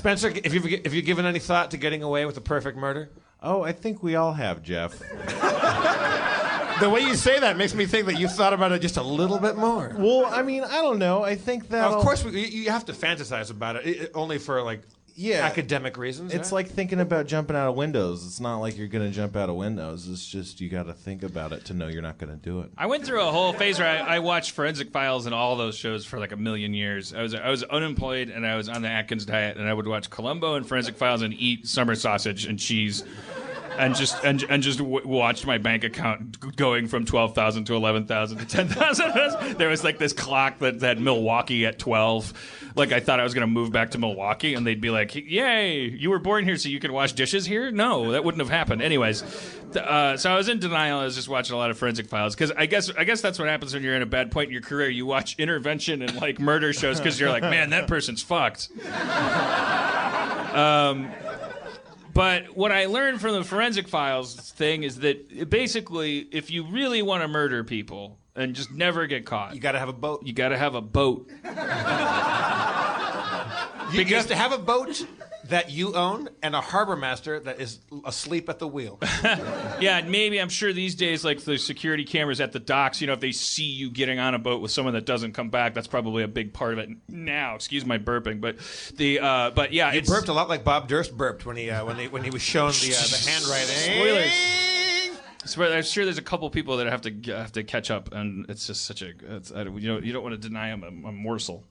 Spencer, if you've given any thought to getting away with a perfect murder? Oh, I think we all have, Jeff. The way you say that makes me think that you thought about it just a little bit more. Well, I mean, I don't know. I think that. Of course, you have to fantasize about it, only for academic reasons. It's like thinking about jumping out of windows. It's not like you're going to jump out of windows. It's just you got to think about it to know you're not going to do it. I went through a whole phase where I watched Forensic Files and all those shows for like a million years. I was unemployed and I was on the Atkins diet, and I would watch Columbo and Forensic Files and eat summer sausage and cheese. And just watched my bank account going from 12,000 to 11,000 to 10,000. There was like this clock that had Milwaukee at 12. Like I thought I was going to move back to Milwaukee, and they'd be like, "Yay, you were born here, so you can wash dishes here." No, that wouldn't have happened. Anyways, so I was in denial. I was just watching a lot of Forensic Files because I guess that's what happens when you're in a bad point in your career. You watch intervention and like murder shows because you're like, man, that person's fucked. But what I learned from the Forensic Files thing is that basically, if you really want to murder people and just never get caught, you got to have a boat. You got to have a boat. You have to have a boat that you own and a harbor master that is asleep at the wheel. Yeah, maybe I'm sure these days, like the security cameras at the docks, if they see you getting on a boat with someone that doesn't come back, that's probably a big part of it now. Excuse my burping, but yeah, you burped a lot like Bob Durst burped when he was shown the handwriting. Spoilers. I'm sure there's a couple people that have to catch up, and it's just such a you don't want to deny them a morsel.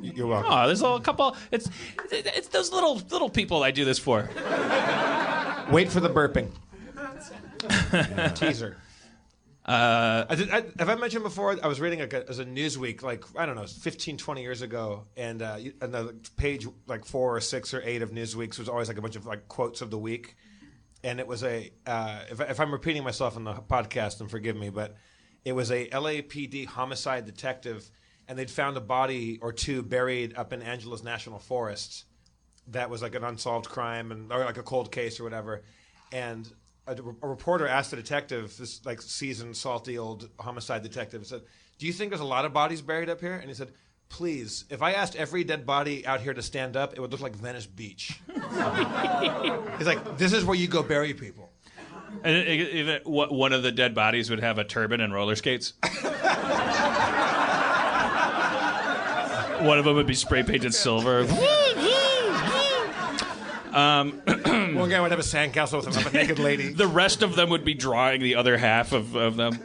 You're welcome. Oh, there's a couple. It's those little people I do this for. Wait for the burping. Teaser. Have I mentioned before? I was reading as a Newsweek, 15, 20 years ago, and the page 4 or 6 or 8 of Newsweek's was always a bunch of quotes of the week, and it was if I'm repeating myself in the podcast, then forgive me, but it was a LAPD homicide detective. And they'd found a body or two buried up in Angeles National Forest that was an unsolved crime or a cold case or whatever. And a reporter asked the detective, this seasoned, salty old homicide detective, said, "Do you think there's a lot of bodies buried up here?" And he said, "Please, if I asked every dead body out here to stand up, it would look like Venice Beach." He's like, "This is where you go bury people." And one of the dead bodies would have a turban and roller skates. One of them would be spray painted silver. One guy would have a sandcastle with a naked lady. The rest of them would be drawing the other half of them.